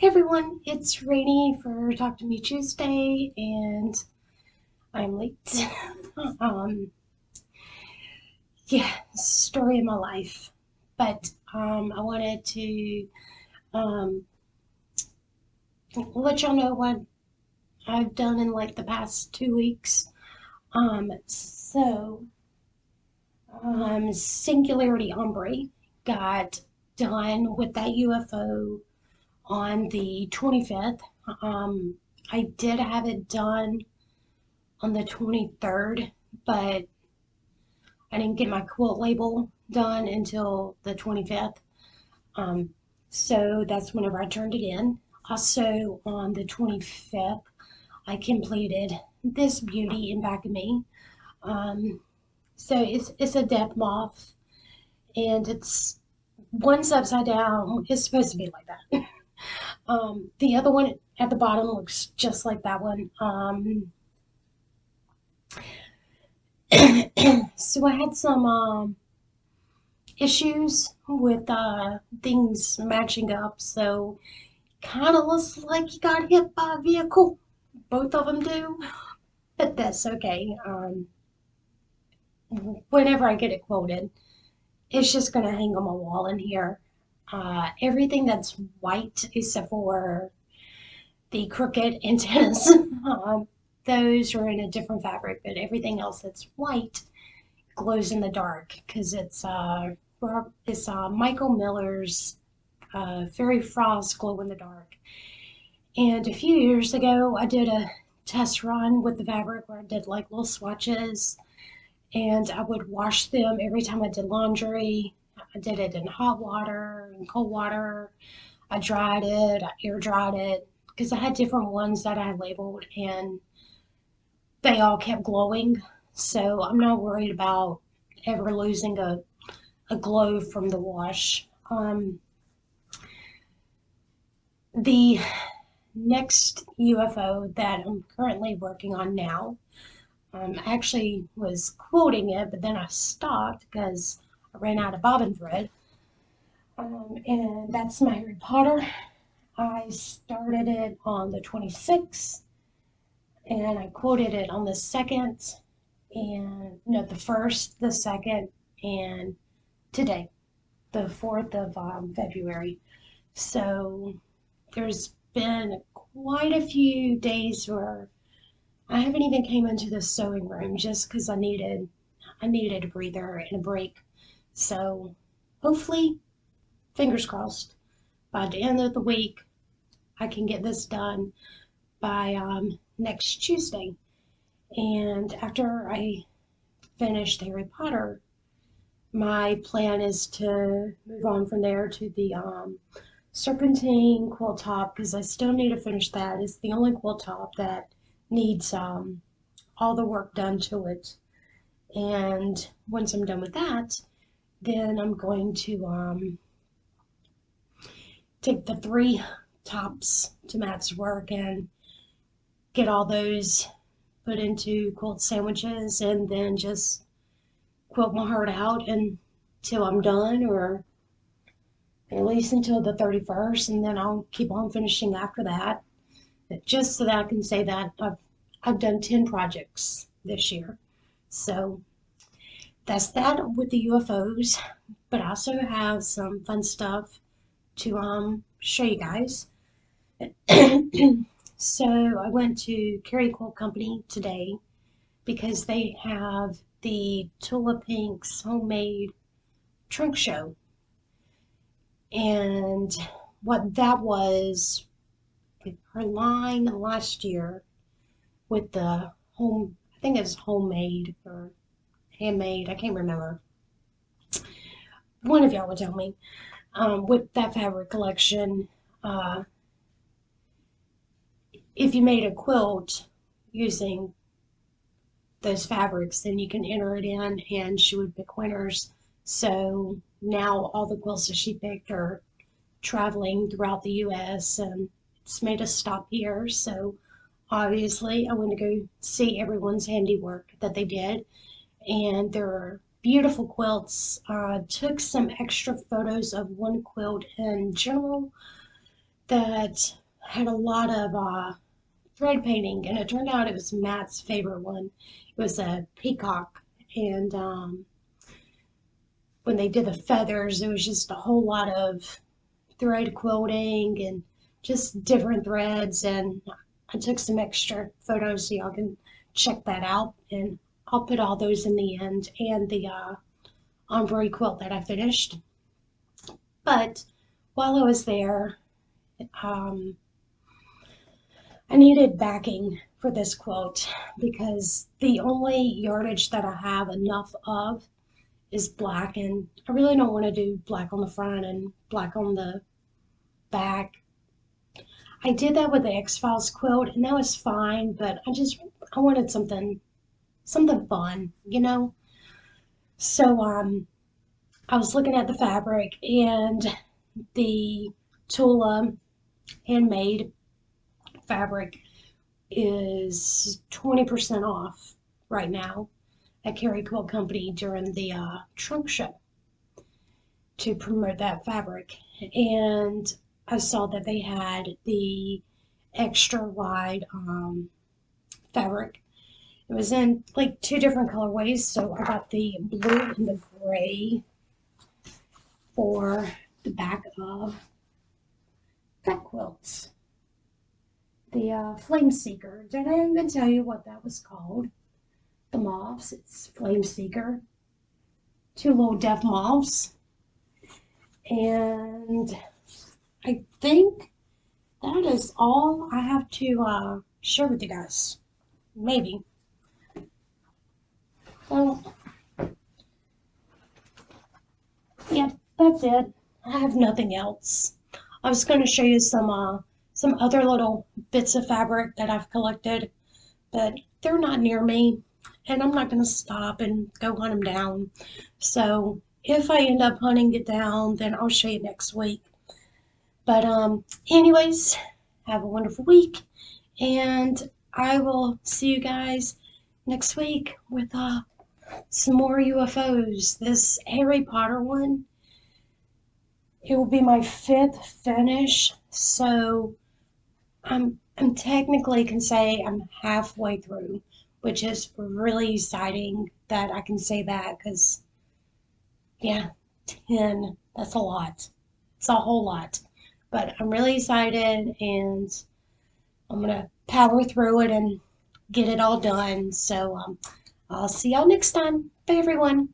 Hey everyone, it's Rainy for Talk to Me Tuesday, and I'm late. um, yeah, story of my life. But I wanted to um, let y'all know what I've done in like the past 2 weeks. Singularity Ombre got done with that UFO on the 25th. Um, I did have it done on the 23rd, but I didn't get my quilt label done until the 25th. Um, so that's whenever I turned it in. Also, on the 25th, I completed this beauty in back of me. Um, so it's a death moth, and it's one's upside down. It's supposed to be like that. The other one at the bottom looks just like that one. So I had some issues with things matching up, so kind of looks like he got hit by a vehicle. Both of them do, but that's okay. Whenever I get it quoted, it's just gonna hang on my wall in here. Everything that's white except for the crooked antennas, those are in a different fabric, but everything else that's white glows in the dark because it's Michael Miller's Fairy Frost glow in the dark. And a few years ago, I did a test run with the fabric where I did like little swatches, and I would wash them every time I did laundry. I did it in hot water and cold water. I dried it, I air dried it because I had different ones that I had labeled, and they all kept glowing. So I'm not worried about ever losing a glow from the wash. The next UFO that I'm currently working on now, I actually was quoting it, but then I stopped because I ran out of bobbin thread. And that's my Harry Potter. I started it on the 26th, and I quoted it on the 2nd, and no, the 1st, the 2nd, and today, the 4th of February. So there's been quite a few days where I haven't even came into the sewing room just because I needed a breather and a break. So hopefully, fingers crossed, by the end of the week I can get this done by next Tuesday. And after I finish Harry Potter, my plan is to move on from there to the serpentine quilt top because I still need to finish that. It's the only quilt top that needs all the work done to it. And once I'm done with that, then I'm going to take the 3 tops to Matt's work and get all those put into quilt sandwiches and then just quilt my heart out until I'm done, or at least until the 31st, and then I'll keep on finishing after that, just so that I can say that I've done 10 projects this year. So that's that with the UFOs, but I also have some fun stuff to show you guys. So I went to Carrie Quilt Company today because they have the Tula Pink's homemade trunk show. And what that was, her line last year with the home, I think it's homemade or handmade, I can't remember. One of y'all would tell me. With that fabric collection, uh, if you made a quilt using those fabrics, then you can enter it in and she would pick winners. So now all the quilts that she picked are traveling throughout the US, and it's made a stop here. So obviously I went to go see everyone's handiwork that they did, and there are beautiful quilts. Took some extra photos of one quilt in general that had a lot of thread painting, and it turned out it was Matt's favorite one. It was a peacock, and when they did the feathers, it was just a whole lot of thread quilting and just different threads. And I took some extra photos so y'all can check that out, and I'll put all those in the end, and the ombre quilt that I finished. But while I was there, um, I needed backing for this quilt because the only yardage that I have enough of is black, and I really don't want to do black on the front and black on the back. I did that with the X-Files quilt, and that was fine, but I wanted something fun, you know? So I was looking at the fabric, and the Tula handmade fabric is 20% off right now at Carrie Quilt Company during the trunk show to promote that fabric. And I saw that they had the extra wide fabric. It was in like 2 different colorways, so I got the blue and the gray for the back of that quilt. The Flame Seeker. Did I even tell you what that was called? The moths. It's Flame Seeker. 2 little deaf moths. And I think that is all I have to share with you guys. Maybe. Well, yeah, that's it. I have nothing else. I was going to show you some other little bits of fabric that I've collected, but they're not near me, and I'm not going to stop and go hunt them down. So if I end up hunting it down, then I'll show you next week. But anyways, have a wonderful week, and I will see you guys next week with some more UFOs. This Harry Potter one, it will be my 5th finish, so I'm technically can say I'm halfway through, which is really exciting that I can say that because, yeah, 10, that's a lot. It's a whole lot. But I'm really excited, and I'm going to power through it and get it all done. So I'll see y'all next time. Bye, everyone.